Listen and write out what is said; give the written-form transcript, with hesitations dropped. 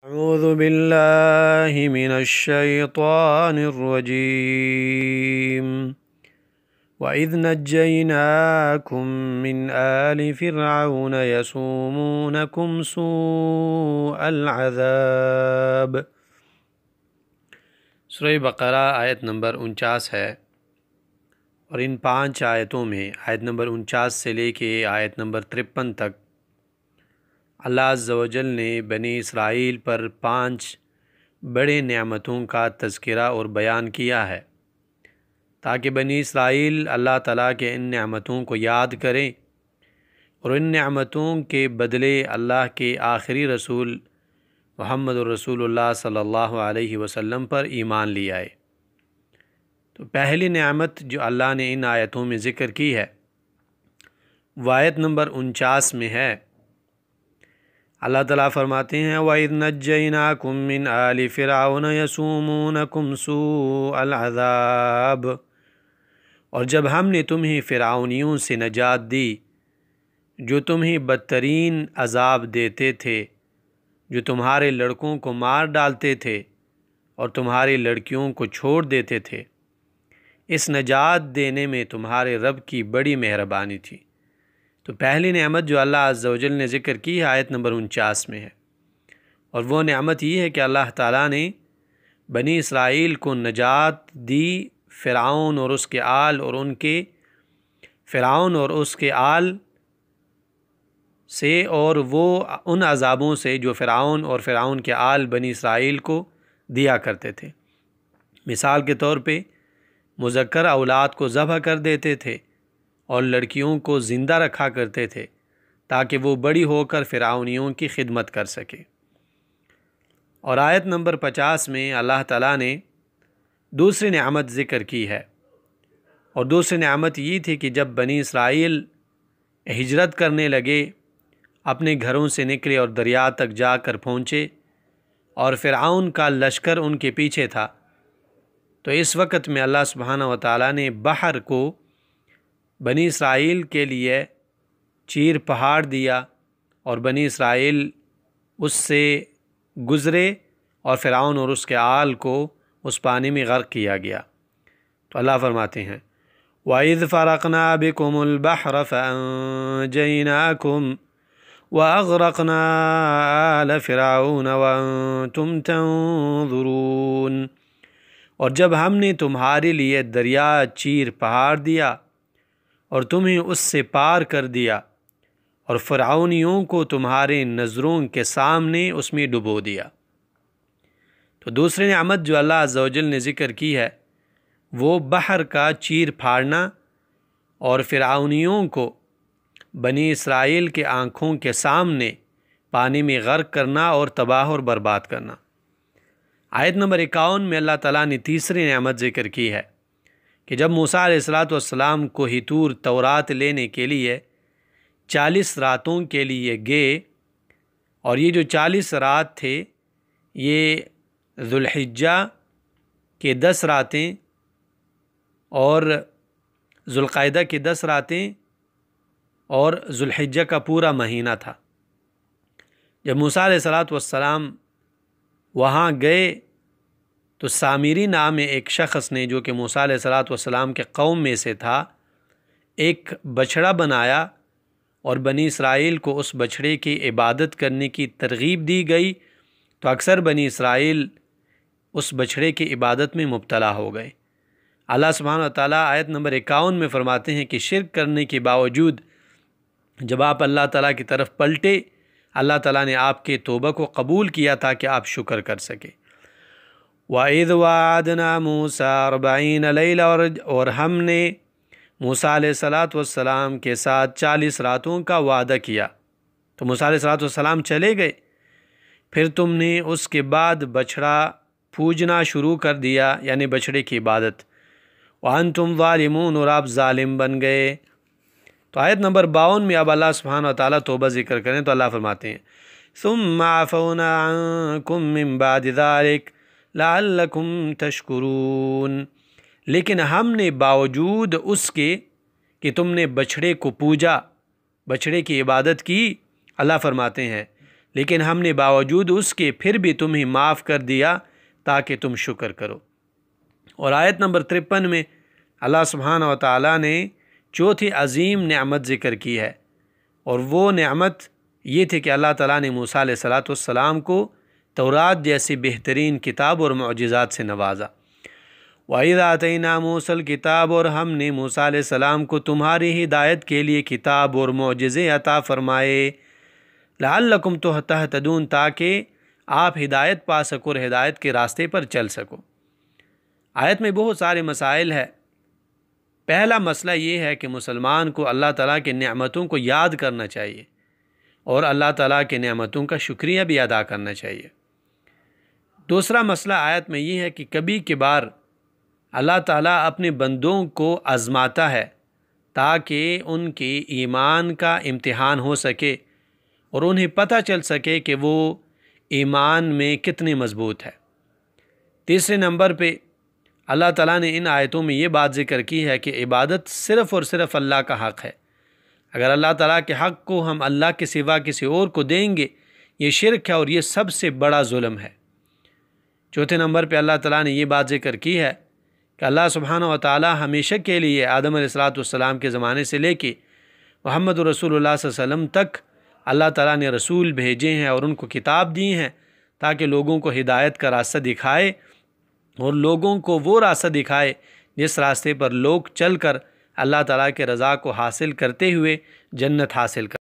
أعوذ بالله من الشيطان الرجيم وإذ نجيناكم من آل فرعون يسومونكم سوء العذاب۔ سورہ بقرہ آیت نمبر 49 ہے، اور ان 5 آیتوں میں آیت نمبر 49 سے لے کے آیت نمبر 53 تک اللہ عز و جل نے بنی اسرائیل پر 5 بڑے نعمتوں کا تذکرہ اور بیان کیا ہے، تاکہ بنی اسرائیل اللہ تعالیٰ کے ان نعمتوں کو یاد کریں اور ان نعمتوں کے بدلے اللہ کے آخری رسول محمد الرسول اللہ صلی اللہ علیہ وسلم پر ایمان لے آئے۔ تو پہلی نعمت جو اللہ نے ان آیتوں میں ذکر کی ہے وہ آیت نمبر 49 میں ہے۔ اللہ تعالیٰ فرماتے ہیں وَإِذْ نَجَّيْنَاكُم مِّنْ آلِ فِرْعَوْنَ يَسُومُونَكُمْ سُوءَ الْعَذَابِ، اور جب ہم نے تمہیں فرعونیوں سے نجات دی جو تمہیں بدترین عذاب دیتے تھے، جو تمہارے لڑکوں کو مار ڈالتے تھے اور تمہاری لڑکیوں کو چھوڑ دیتے تھے، اس نجات دینے میں تمہارے رب کی بڑی مہربانی تھی۔ تو پہلی نعمت جو اللہ عز و جل نے ذکر کی ہے آیت نمبر 49 میں ہے، اور وہ نعمت یہ ہے کہ اللہ تعالیٰ نے بنی اسرائیل کو نجات دی فرعون اور اس کے آل سے، اور وہ ان عذابوں سے جو فرعون اور فرعون کے آل بنی اسرائیل کو دیا کرتے تھے۔ مثال کے طور پہ مذکر اولاد کو ذبح کر دیتے تھے اور لڑکیوں کو زندہ رکھا کرتے تھے تاکہ وہ بڑی ہو کر فرعونیوں کی خدمت کر سکے۔ اور آیت نمبر 50 میں اللہ تعالیٰ نے دوسری نعمت ذکر کی ہے، اور دوسری نعمت یہ تھی کہ جب بنی اسرائیل ہجرت کرنے لگے، اپنے گھروں سے نکلے اور دریا تک جا کر پہنچے اور فرعون کا لشکر ان کے پیچھے تھا، تو اس وقت میں اللہ سبحانہ و تعالیٰ نے بحر کو بنی اسرائیل کے لیے چیر پہاڑ دیا اور بنی اسرائیل اس سے گزرے اور فرعون اور اس کے آل کو اس پانی میں غرق کیا گیا۔ تو اللہ فرماتے ہیں وَإِذْ فَرَقْنَا بِكُمُ الْبَحْرَ فَأَنْجَيْنَاكُمْ وَأَغْرَقْنَا آلَ فِرْعَوْنَ وَأَنْتُمْ تَنْظُرُونَ، اور جب ہم نے تمہارے لیے دریا چیر پہاڑ دیا اور تمہیں اس سے پار کر دیا، اور فرعونیوں کو تمہارے نظروں کے سامنے اس میں ڈبو دیا۔ تو دوسری نعمت جو اللہ عز و جل نے ذکر کی ہے وہ بحر کا چیر پھاڑنا اور فرعونیوں کو بنی اسرائیل کے آنکھوں کے سامنے پانی میں غرق کرنا اور تباہ اور برباد کرنا۔ آیت نمبر 51 میں اللہ تعالیٰ نے تیسری نعمت ذکر کی ہے کہ جب موسیٰ علیہ السلام کو طور تورات لینے کے لیے 40 راتوں کے لیے گئے، اور یہ جو 40 رات تھے یہ ذوالحجہ کے 10 راتیں اور ذوالقعدہ کے 10 راتیں اور ذوالحجہ کا پورا مہینہ تھا۔ جب موسیٰ علیہ السلام وہاں گئے تو سامری نام ایک شخص نے، جو کہ موسیٰ علیہ السلام کے قوم میں سے تھا، ایک بچھڑا بنایا اور بنی اسرائیل کو اس بچھڑے کی عبادت کرنے کی ترغیب دی گئی، تو اکثر بنی اسرائیل اس بچھڑے کی عبادت میں مبتلا ہو گئے۔ اللہ سبحانہ وتعالیٰ آیت نمبر 51 میں فرماتے ہیں کہ شرک کرنے کے باوجود جب آپ اللہ تعالیٰ کی طرف پلٹے، اللہ تعالیٰ نے آپ کے توبہ کو قبول کیا تاکہ آپ شکر کر سکے۔ وَإِذْ وَعَدْنَا مُوسَىٰ 40 لَيْلَةً، اور ہم نے موسیٰ علیہ السلام کے ساتھ 40 راتوں کا وعدہ کیا۔ تو موسیٰ علیہ السلام چلے گئے، پھر تم نے اس کے بعد بچھڑا پوجنا شروع کر دیا، یعنی بچھڑے کی عبادت، وَأَنْتُمْ ظَالِمُونَ، اور آپ ظالم بن گئے۔ تو آیت نمبر 52 میں اب اللہ سبحانہ وتعالیٰ توبہ ذکر کریں تو اللہ فرماتے ہیں ثُمَّ عَفَوْنَا عَنْكُمْ مِنْ بَعْدِ ذَلِكَ لَعَلَّكُمْ تَشْكُرُونَ، لیکن ہم نے باوجود اس کے کہ تم نے بچھڑے کو پوجا، بچھڑے کی عبادت کی، اللہ فرماتے ہیں لیکن ہم نے باوجود اس کے پھر بھی تمہیں معاف کر دیا تاکہ تم شکر کرو۔ اور آیت نمبر 53 میں اللہ سبحانہ و تعالیٰ نے چوتھی عظیم نعمت ذکر کی ہے، اور وہ نعمت یہ تھی کہ اللہ تعالیٰ نے موسیٰ علیہ السلام کو تورات جیسی بہترین کتاب اور معجزات سے نوازا۔ وَإِذَا آتَيْنَا مُوسَى الْكِتَابَ، اور ہم نے موسیٰ علیہ السلام کو تمہاری ہدایت کے لیے کتاب اور معجزے عطا فرمائے، لَعَلَّكُمْ تَهْتَدُونَ، تاکہ آپ ہدایت پا سکو اور ہدایت کے راستے پر چل سکو۔ آیت میں بہت سارے مسائل ہیں۔ پہلا مسئلہ یہ ہے کہ مسلمان کو اللہ تعالیٰ کے نعمتوں کو یاد کرنا چاہیے اور اللہ تعالیٰ کے نعمتوں کا شکریہ بھی ادا کرنا چاہیے۔ دوسرا مسئلہ آیت میں یہ ہے کہ کبھی کبھار اللہ تعالیٰ اپنے بندوں کو آزماتا ہے تاکہ ان کے ایمان کا امتحان ہو سکے اور انہیں پتہ چل سکے کہ وہ ایمان میں کتنے مضبوط ہے۔ تیسرے نمبر پہ اللہ تعالیٰ نے ان آیتوں میں یہ بات ذکر کی ہے کہ عبادت صرف اور صرف اللہ کا حق ہے۔ اگر اللہ تعالیٰ کے حق کو ہم اللہ کے سوا کسی اور کو دیں گے، یہ شرک ہے اور یہ سب سے بڑا ظلم ہے۔ چوتھے نمبر پہ اللہ تعالیٰ نے یہ بات ذکر کی ہے کہ اللہ سبحانہ و تعالیٰ ہمیشہ کے لیے آدم علیہ السلام کے زمانے سے لے کے محمد رسول اللہ صلی اللہ علیہ وسلم تک اللہ تعالیٰ نے رسول بھیجے ہیں اور ان کو کتاب دی ہیں تاکہ لوگوں کو ہدایت کا راستہ دکھائے اور لوگوں کو وہ راستہ دکھائے جس راستے پر لوگ چل کر اللہ تعالیٰ کے رضا کو حاصل کرتے ہوئے جنت حاصل کر۔